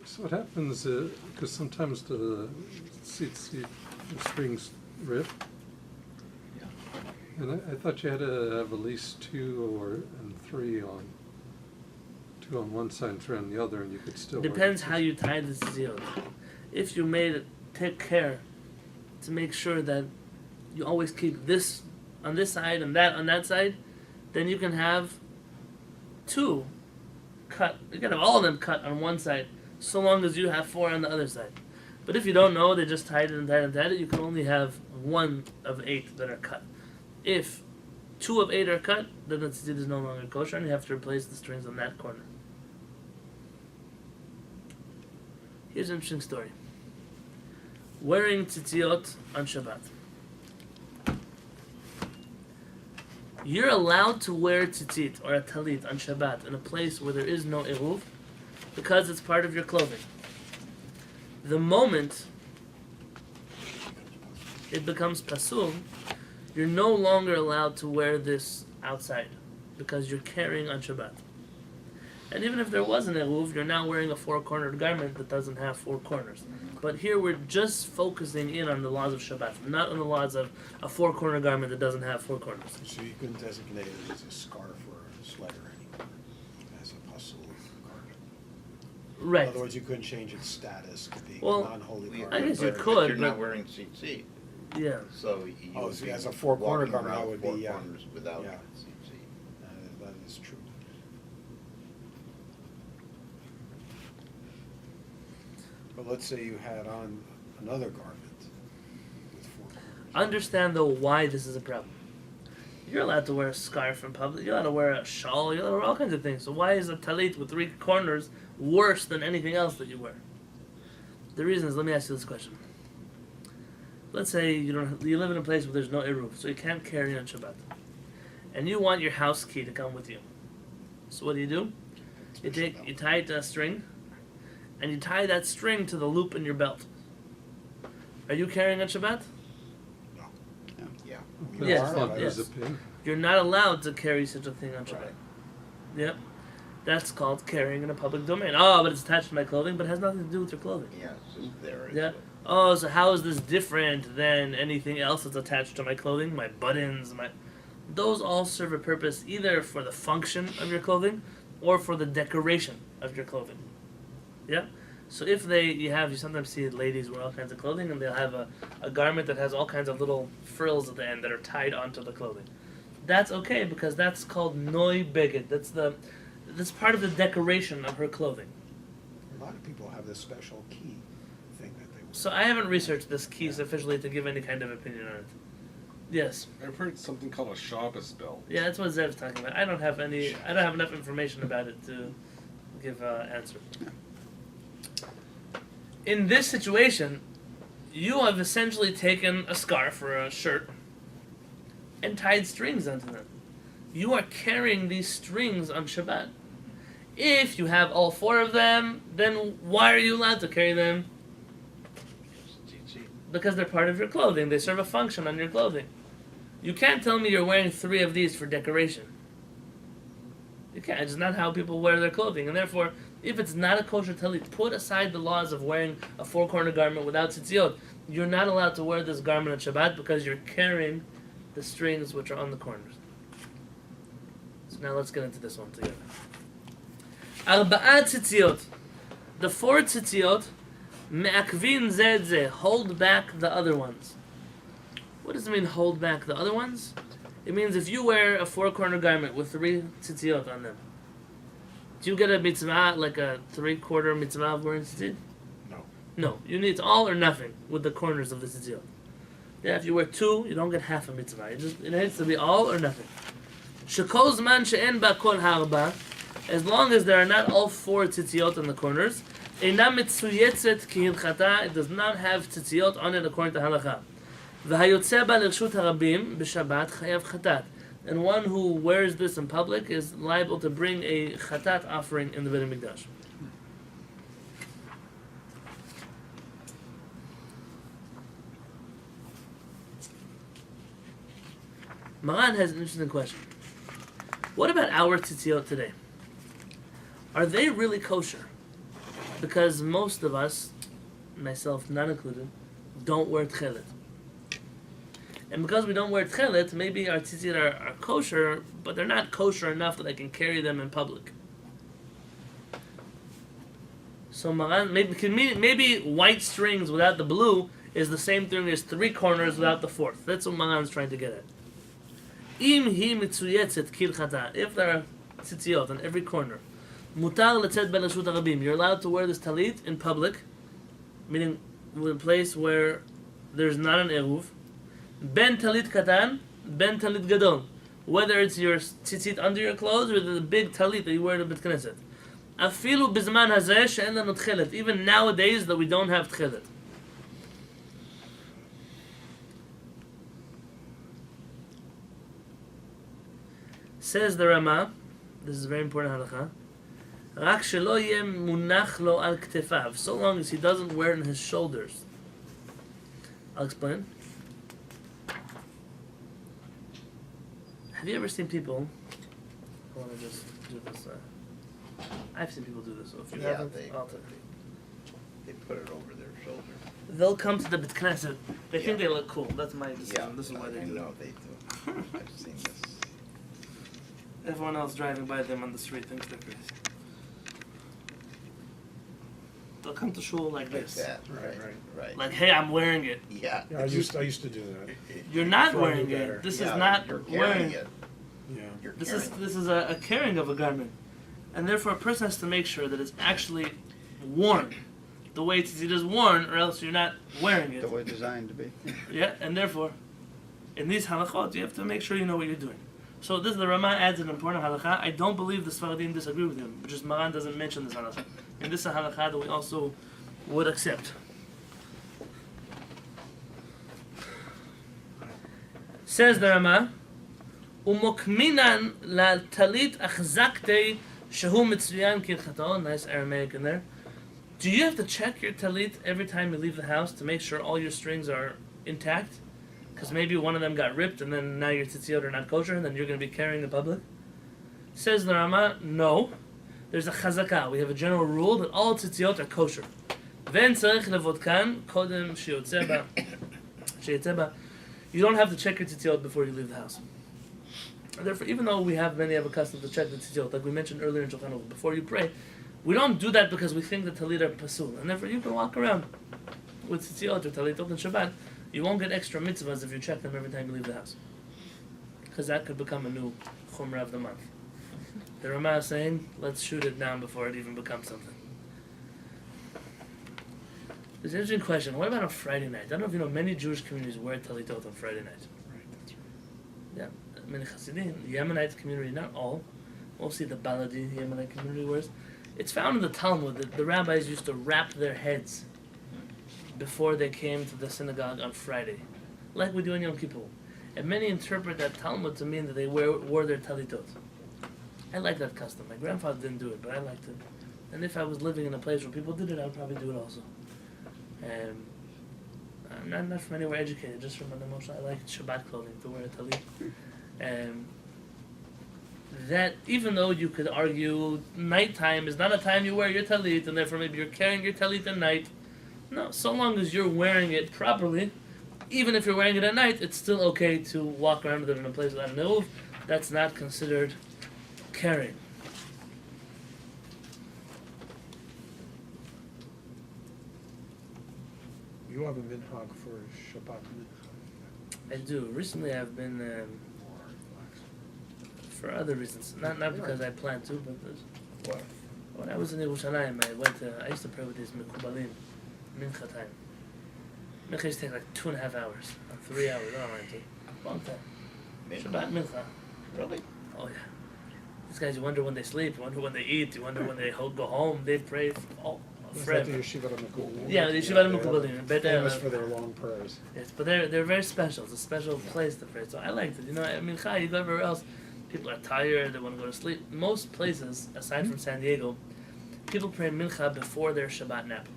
So what happens, because sometimes the strings rip, Yeah. and I thought you had to have at least two and three on, two on one side and three on the other, and you could still Depends work how you tie the tzitzit. If you made it, take care to make sure that you always keep this on this side and that on that side, then you can have two cut. You can have all of them cut on one side, so long as you have four on the other side. But if you don't know, they just tied it and tied it and tied it, you can only have one of 8 that are cut. If 2 of 8 are cut, then the tzitzit is no longer kosher and you have to replace the strings on that corner. Here's an interesting story. Wearing tzitzit on Shabbat. You're allowed to wear tzitzit or a talit on Shabbat in a place where there is no eruv because it's part of your clothing. The moment it becomes pasul, you're no longer allowed to wear this outside because you're carrying on Shabbat. And even if there was an eruv, you're now wearing a 4-cornered garment that doesn't have 4 corners. But here we're just focusing in on the laws of Shabbat, not on the laws of a 4-corner garment that doesn't have 4 corners. So you couldn't designate it as a scarf or a sweater anymore, as a pasul garment. Right. In other words, you couldn't change its status to being Well, a non-holy garment. I guess you But could, you're not but- wearing tzitzit, Yeah. so you Oh, would so be as a 4-corner walking garment, that around would 4 be, corners without yeah. tzitzit. That is true. But let's say you had on another garment with 4 corners. Understand though why this is a problem. You're allowed to wear a scarf in public. You're allowed to wear a shawl. You're allowed to wear all kinds of things. So why is a talit with 3 corners worse than anything else that you wear? The reason is, let me ask you this question. Let's say you live in a place where there's no eruv, so you can't carry on Shabbat, and you want your house key to come with you. So what do? You tie it to a string, and you tie that string to the loop in your belt. Are you carrying on Shabbat? Yeah. I Yes, just thought it yes. was a pin. You're not allowed to carry such a thing on Shabbat. Right. Yep. That's called carrying in a public domain. Oh, but it's attached to my clothing, but it has nothing to do with your clothing. Yeah, it's just there. Yeah. Oh, so how is this different than anything else that's attached to my clothing? My buttons, those all serve a purpose either for the function of your clothing or for the decoration of your clothing. Yeah? So if you sometimes see ladies wear all kinds of clothing and they'll have a garment that has all kinds of little frills at the end that are tied onto the clothing. That's okay because that's called noi beged. That's part of the decoration of her clothing. A lot of people have this special key thing that they wear. So I haven't researched this key sufficiently to give any kind of opinion on it. Yes. I've heard something called a Shabbos belt. Yeah, that's what Zev's talking about. I don't have enough information about it to give an answer. In this situation, you have essentially taken a scarf or a shirt and tied strings onto them. You are carrying these strings on Shabbat. If you have all 4 of them, then why are you allowed to carry them? Because they're part of your clothing. They serve a function on your clothing. You can't tell me you're wearing 3 of these for decoration. You can't. It's not how people wear their clothing. And therefore, if it's not a kosher talit, put aside the laws of wearing a 4-corner garment without tzitziot. You're not allowed to wear this garment on Shabbat because you're carrying the strings which are on the corners. So now let's get into this one together. Arba'a tzitziot. The 4 tzitziot, me'akvin zed ze, hold back the other ones. What does it mean, hold back the other ones? It means if you wear a 4-corner garment with 3 tzitziot on them, do you get a mitzvah, like a 3/4 mitzvah of wearing tzitzit? No. No, you need all or nothing with the corners of the tzitzit. Yeah, if you wear 2, you don't get half a mitzvah. It has to be all or nothing. Shekol zman she'en ba kol ha'arba, as long as there are not all 4 tzitziot on the corners, eina mitzuyetzet kehilchata, it does not have tzitziot on it according to halacha. V'hayotze ba l'rshut harabim b'shabbat chayav chatat. And one who wears this in public is liable to bring a chatat offering in the Beit HaMikdash. Maran has an interesting question. What about our tzitziot today? Are they really kosher? because most of us, myself not included, don't wear tchelet. And because we don't wear tchelet, maybe our tzitzit are kosher, but they're not kosher enough that I can carry them in public. So Maran, maybe white strings without the blue is the same thing as 3 corners without the 4th. That's what Maran's trying to get at. Im hi mitzuyetzet kilchata. If there are tzitziot on every corner, mutar letzet ben reshut harabim. You're allowed to wear this talit in public, meaning in a place where there's not an eruv. Ben talit katan, ben talit gadol. Whether it's your tzitzit under your clothes or the big talit that you wear in the Bet Knesset. Afilu bizman hazeh she'en lanu tchelet. Even nowadays that we don't have tchelet. Says the Rama, this is a very important halakha. Rak shelo yeh munach lo al ktefav. So long as he doesn't wear it on his shoulders. I'll explain. Have you ever seen people? I want to just do this. I've seen people do this. So if you Yeah, haven't, I'll tell you. They put it over their shoulder. They'll come to the Bet Knesset. They think Yeah. they look cool. That's my decision. Yeah, This is why they I do know it. they do. I've seen this. Everyone else driving by them on the street thinks they're crazy. They'll come to shul like Like this. that, Right, right. Like, hey, I'm wearing it. Yeah. Yeah, I used to do that. You're not Before I wearing knew better. it. This Yeah, is not you're wearing carrying it. it. Yeah. You're This carrying is a carrying of a garment, and therefore a person has to make sure that it's actually worn, the way it is worn, or else you're not wearing it it. the way it's designed to be. Yeah, and therefore, in these halachot, you have to make sure you know what you're doing. So this the Rama adds an important halakha. I don't believe the Sfaradim disagree with him, just Maran doesn't mention this halakha, and this is a halakha that we also would accept. Says the Rama, "Umokminan la talit achzakte shehu mitzriyan kilchato." Nice Aramaic in there. Do you have to check your talit every time you leave the house to make sure all your strings are intact? Because maybe one of them got ripped and then now your tzitziot are not kosher and then you're going to be carrying in public? Says the Rama, no. There's a chazakah. We have a general rule that all tzitziot are kosher. Ven tzarich levodkan kodem sheyotzeh ba. You don't have to check your tzitziot before you leave the house. And therefore, even though we have many of a custom to check the tzitziot, like we mentioned earlier in Shulchan Aruch, before you pray, we don't do that because we think the talit are pasul. And therefore, you can walk around with tzitziot or talitot and Shabbat. You won't get extra mitzvahs if you check them every time you leave the house. Because that could become a new chumrah of the month. The Rama is saying, let's shoot it down before it even becomes something. There's an interesting question. What about on Friday night? I don't know if you know, many Jewish communities wear talitot on Friday night. Right, that's Yeah, right. many Hasidim, the Yemenite community, not all, mostly the Baladi Yemenite community wears. It's found in the Talmud that the rabbis used to wrap their heads before they came to the synagogue on Friday, like we do in Yom Kippur. And many interpret that Talmud to mean that they wore their talitot. I like that custom. My grandfather didn't do it, but I liked it. And if I was living in a place where people did it, I would probably do it also. I'm not from anywhere educated, just from an emotion. I like Shabbat clothing, to wear a talit. That even though you could argue nighttime is not a time you wear your talit, and therefore maybe you're carrying your talit at night. No, so long as you're wearing it properly, even if you're wearing it at night, it's still okay to walk around with it in a place without an eruv. That's not considered carrying. You have a minhag for Shabbat minhag. I do. Recently I've been, More relaxed. for other reasons, not because I plan to, but What? when I was in Yerushalayim, I used to pray with these mekubalim, mincha time. Mincha used to take like 2.5 hours, or 3 hours, I don't know, long time. Shabbat mincha. Really? Oh yeah. These guys, you wonder when they sleep, you wonder when they eat, you wonder when they go home, they pray all Is that forever. the Yeshiva Mekubalim? Yeah, the Yeshiva they're Mekubalim. But famous for their long prayers. yes, but they're very special. It's a special place to pray. So I liked it. You know, I mean, you go everywhere else, people are tired, they want to go to sleep. Most places, aside from San Diego, people pray mincha before their Shabbat nap.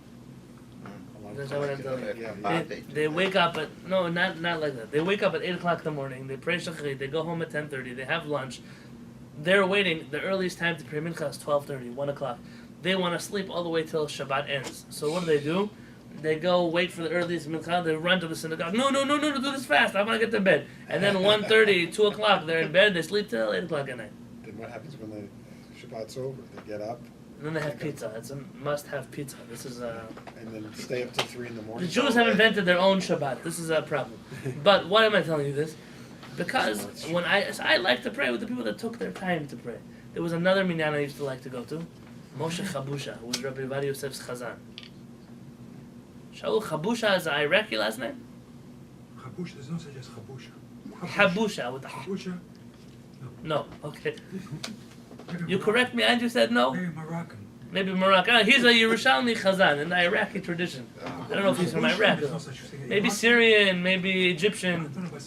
That's what I'm telling you. Yeah, They wake up at no, not like that. They wake up at 8 o'clock in the morning. They pray shachrit. They go home at 10:30. They have lunch. They're waiting. The earliest time to pray mincha is 12:30, 1 o'clock. they want to sleep all the way till Shabbat ends. So what do? They go wait for the earliest mincha. They run to the synagogue. No, do this fast. I want to get to bed. And then 1:30, 2 o'clock, they're in bed. They sleep till 8 o'clock at night. Then what happens when the Shabbat's over? They get up And then they have pizza. It's a must-have pizza. This is a... and then stay up till 3 in the morning. The Jews have invented their own Shabbat. This is a problem. But why am I telling you this? Because when I like to pray with the people that took their time to pray. There was another minyan I used to like to go to, Moshe Chabusha, who was Rabbi Yonatan Yosef's Chazan. Shaul Chabusha is an Iraqi last name? Chabusha, there's no such as Chabusha. Habusha with the Chabusha? No, okay. You correct me and you said no? Maybe Moroccan. Maybe Moroccan. He's a Yerushalmi Chazan in the Iraqi tradition. I don't know if he's from Iraq. There's no such thing. Maybe Syrian, maybe I Egyptian. don't know about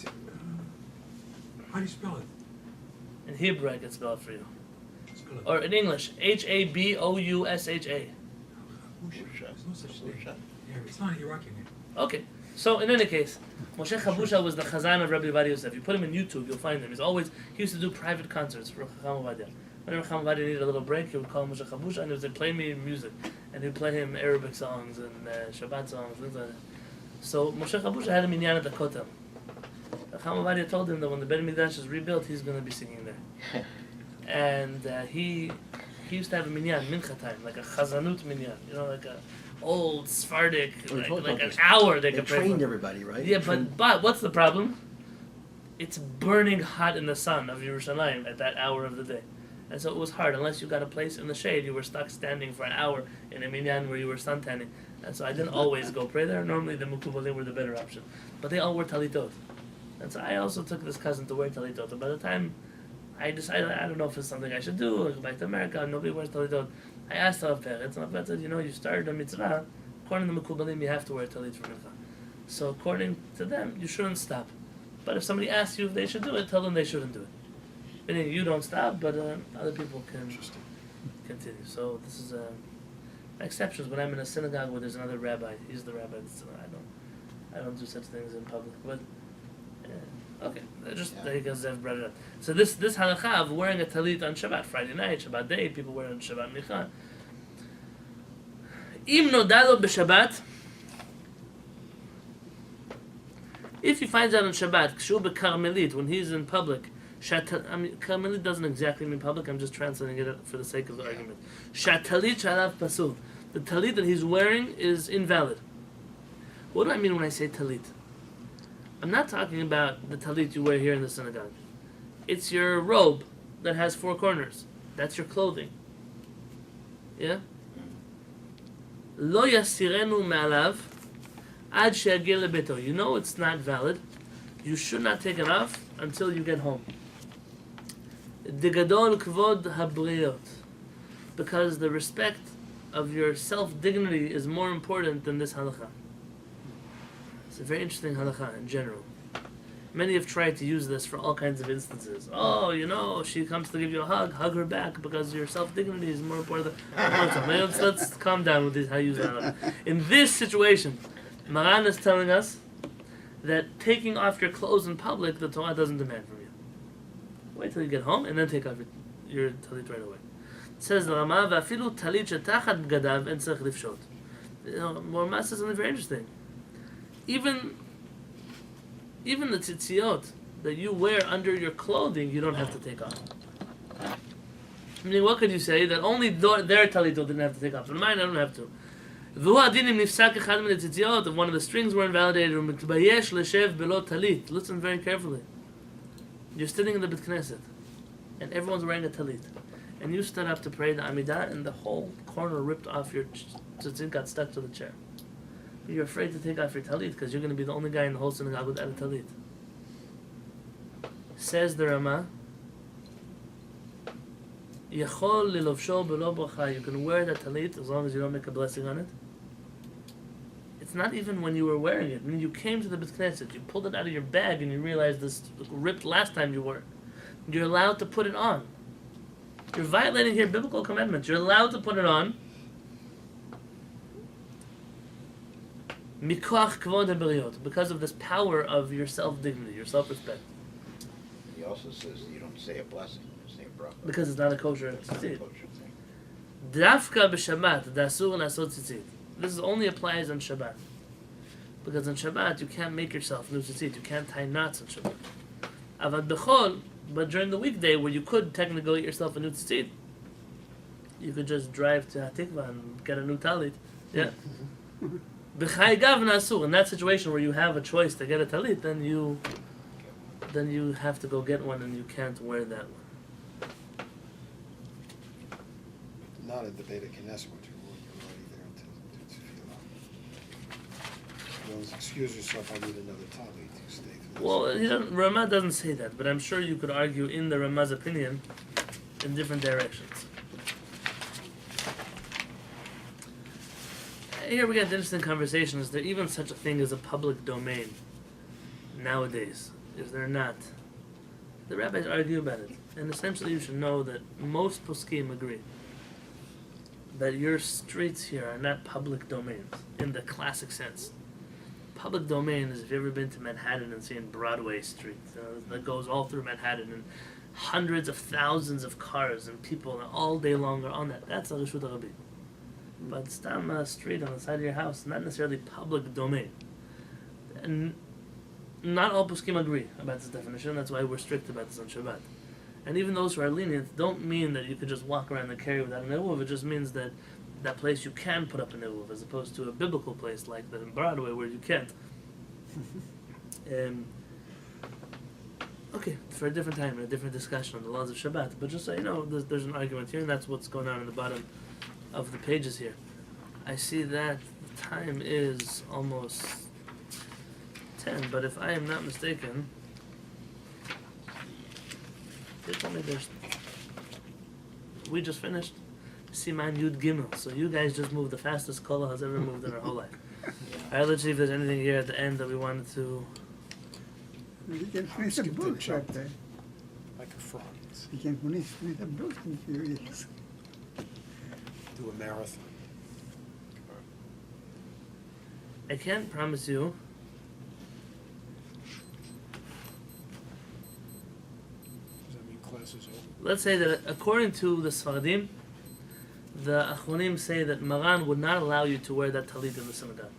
how do you spell it? In Hebrew I can spell it for you. Spell it. Or in English, Haboussha. Chabusha. There's no such thing. Yeah, it's not an Iraqi name. Okay, so in any case, Moshe Chabusha was the Chazan of Rabbi Yonatan Yosef. You put him in YouTube, you'll find him. He used to do private concerts for Chacham Ovadia. Whenever Chacham Ovadia needed a little break, he would call Moshe Chabusha and he would say, play me music. And he'd play him Arabic songs and Shabbat songs, things like that. So Moshe Chabusha had a minyan at the Kotel. Chacham Ovadia told him that when the Beit Mikdash is rebuilt, he's going to be singing there. And he used to have a minyan, mincha time, like a chazanut minyan, like a old Sephardic, like an hour they could pray trained for. everybody, right? Yeah, but what's the problem? It's burning hot in the sun of Yerushalayim at that hour of the day. And so it was hard. Unless you got a place in the shade, you were stuck standing for an hour in a minyan where you were suntanning. And so I didn't always go pray there. Normally the mukubalim were the better option. But they all wore talitot. And so I also took this cousin to wear talitot. And by the time I decided, I don't know if it's something I should do, or go back to America, nobody wears talitot. I asked Rav Peretz, and Rav Peretz said, you started a mitzvah, according to the Mekubalim, you have to wear talit for mincha. So according to them, you shouldn't stop. But if somebody asks you if they should do it, tell them they shouldn't do it. Meaning you don't stop, but other people can continue. So this is exceptions. When I'm in a synagogue where there's another rabbi, he's the rabbi. I don't do such things in public. But okay, because they've brought it up. So this halakha of wearing a talit on Shabbat, Friday night, Shabbat day, people wear it on Shabbat mincha. Im nodalo b'Shabbat. If he finds out on Shabbat, kshu b'karmelit, when he's in public, karmelit doesn't exactly mean public. I'm just translating it for the sake of the argument. Shatalit shalav pasul. The talit that he's wearing is invalid. What do I mean when I say talit? I'm not talking about the talit you wear here in the synagogue. It's your robe that has 4 corners. That's your clothing. Yeah? Lo yasirenu me'alav ad she'yagil lebeto. You know it's not valid. You should not take it off until you get home. Digadol kvod habriot. Because the respect of your self-dignity is more important than this halakha. It's a very interesting halakha in general. Many have tried to use this for all kinds of instances. Oh, she comes to give you a hug her back because your self-dignity is more important than... Let's calm down with this, how you use that. In this situation, Maran is telling us that taking off your clothes in public, the Torah doesn't demand from you. Wait till you get home and then take off your talit right away. It says the Rama, "V'afilu talit shetachat b'gadav en tzarich lifshot." Rama says something very interesting. Even the tzitziot that you wear under your clothing, you don't have to take off. Meaning, what could you say? That only their talitot didn't have to take off. But mine, I don't have to. If one of the strings were invalidated, listen very carefully. You're sitting in the Beit Knesset, and everyone's wearing a talit. And you stood up to pray the Amidah, and the whole corner ripped off your tzitzit, got stuck to the chair. You're afraid to take off your talit because you're going to be the only guy in the whole synagogue without a talit. Says the Rama, Yachol lilovsho b'lo bracha. You can wear that talit as long as you don't make a blessing on it. It's not even when you were wearing it. I mean, you came to the Beit Knesset, you pulled it out of your bag, and you realized this ripped last time you wore it. You're allowed to put it on. You're violating here biblical commandments. You're allowed to put it on. Mikoach kvod haberiot, because of this power of your self-dignity, your self-respect. He also says you don't say a blessing, you say a bracha. Because it's not a kosher It's not a tzitzit. kosher thing. Dafka b'Shabbat, dasur nasot tzitzit. This only applies on Shabbat. Because on Shabbat, you can't make yourself new tzitzit. You can't tie knots on Shabbat. Avad b'chol, but during the weekday, where you could technically get yourself a new tzitzit, you could just drive to Hatikva and get a new talit. Yeah. B'chai gav nasur. In that situation where you have a choice to get a talit, then you have to go get one, and you can't wear that one. Not a debate of Knesset, what you're already there to feel out. Well, excuse yourself, I need another talit to stay through this. Well, Ramah doesn't say that, but I'm sure you could argue in the Ramah's opinion in different directions. Here we get an interesting conversation. Is there even such a thing as a public domain nowadays? Is there not? The rabbis argue about it, and essentially you should know that most poskim agree that your streets here are not public domains in the classic sense. Public domain is if you've ever been to Manhattan and seen Broadway Street, that goes all through Manhattan, and hundreds of thousands of cars and people all day long are on that. That's a Reshut HaRabim. But Stam street on the side of your house, not necessarily public domain. And not all poskim agree about this definition. That's why we're strict about this on Shabbat. And even those who are lenient don't mean that you could just walk around the carry without an eruv. It just means that that place you can put up an eruv, as opposed to a biblical place like that in Broadway where you can't. Okay, for a different time and a different discussion on the laws of Shabbat. But just so you know, there's an argument here, and that's what's going on in the bottom of the pages here. I see that the time is almost 10, but if I am not mistaken, they told me we just finished Siman Yud Gimmel, so you guys just moved the fastest Kollel has ever moved in our whole life. Alright, let's see if there's anything here at the end that we wanted to. You can finish the Skip the book jump. right there. Like a frog. You can finish the book in a few years. Do a marathon. I can't promise you. Does that mean class is over? Let's say that according to the Sfaradim, the Achronim say that Maran would not allow you to wear that talit in the synagogue.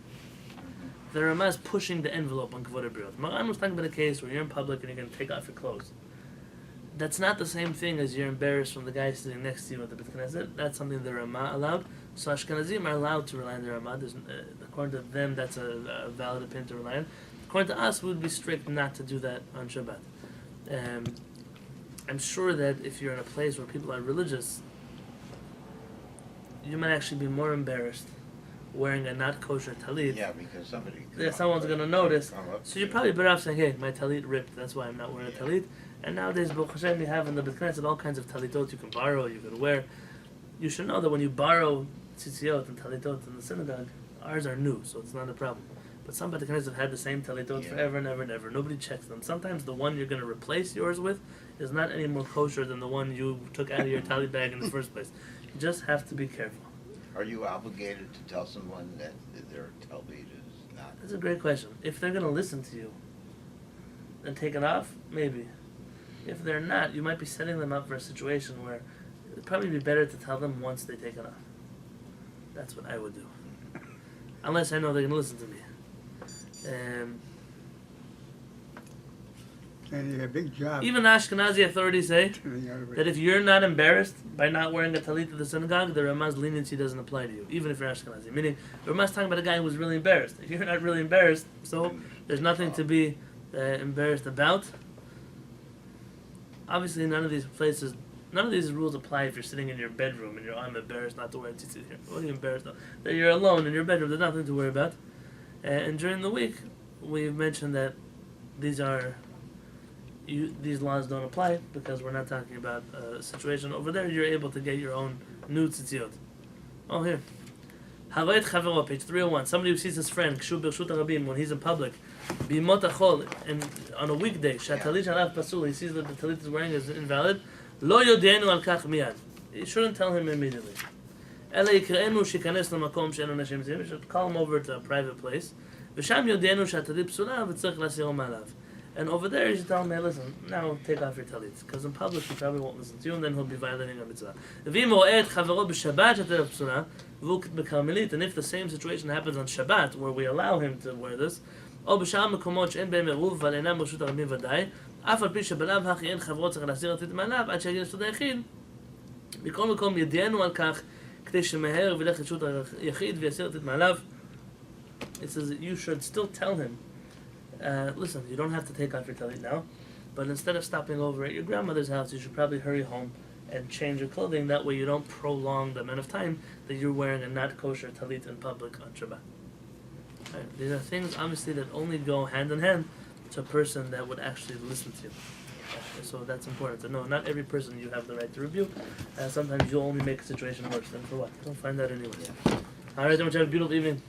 The Ramah is pushing the envelope on Kavod HaBriot. Maran was talking about a case where you're in public and you're going to take off your clothes. That's not the same thing as you're embarrassed from the guy sitting next to you at the Beit Knesset. That's something the Ramah allowed. So Ashkenazim are allowed to rely on the Ramah. According to them, that's a valid opinion to rely on. According to us, we would be strict not to do that on Shabbat. I'm sure that if you're in a place where people are religious, you might actually be more embarrassed wearing a not kosher talit. Yeah, because somebody. Yeah, someone's going to notice. Come up So you're to probably better off saying, hey, my talit ripped, that's why I'm not wearing a talit. And nowadays, Baruch Hashem, you have in the Beit Knesset all kinds of talitot you can borrow, you can wear. You should know that when you borrow tzitziot and talitot in the synagogue, ours are new, so it's not a problem. But some Beit Knesset have had the same talitot Yeah. forever and ever and ever. Nobody checks them. Sometimes the one you're going to replace yours with is not any more kosher than the one you took out of your talit bag in the first place. You just have to be careful. Are you obligated to tell someone that their talbid is not? That's a great question. If they're going to listen to you and take it off, maybe. If they're not, you might be setting them up for a situation where it'd probably be better to tell them once they take it off. That's what I would do. Unless I know they're going to listen to me. And you have a big job. Even Ashkenazi authorities say that if you're not embarrassed by not wearing a talit to the synagogue, the Ramah's leniency doesn't apply to you, even if you're Ashkenazi. Meaning, the Ramah's talking about a guy who was really embarrassed. If you're not really embarrassed, so there's nothing to be embarrassed about. Obviously, none of these rules apply if you're sitting in your bedroom and I'm embarrassed not to wear a tzitzit here. What are you embarrassed of? That you're alone in your bedroom, there's nothing to worry about. And during the week, we've mentioned that these laws don't apply because we're not talking about a situation over there. You're able to get your own new tzitziot. Oh, here. Havayit Chavero, page 301. Somebody who sees his friend, Kshu Birshut HaRabim, when he's in public, Bimot Achol, and on a weekday, Shatalit Shalav Pasul, he sees that the talit he's wearing is invalid, Lo Yodenu Al Kach Miyad. He shouldn't tell him immediately. Ela Yikre'enu Shikanes Lamakom She'enu Nashim Zim. He should call him over to a private place. V'sham Yodenu Shatalit Psula, V'tzarech Lasiro Malav. And over there, you should tell him, hey, listen, now take off your talit. Because in public, he probably won't listen to you, and then he'll be violating a mitzvah. And if the same situation happens on Shabbat, where we allow him to wear this, או בשאר מקומות שאין בהם עירוב אבל אינם ברשות הרבים ודאי, אף על פי שבלאו הכי אין חברו צריך להסיר הטלית מעליו עד שיגיע לרשות היחיד. מכל מקום ידיענו על כך כדי שמהר וילך לרשות היחיד ויסיר הטלית מעליו. It says that you should still tell him, listen, you don't have to take off your talit now, but instead of stopping over at your grandmother's house, you should probably hurry home and change your clothing. That way you don't prolong the amount of time that you're wearing a not kosher talit in public on Shabbat. Right. These are things, obviously, that only go hand in hand to a person that would actually listen to you. So that's important to know. Not every person you have the right to rebuke. Sometimes you'll only make a situation worse. Then for what? Don't find that anyway. All right, everyone, have a beautiful evening.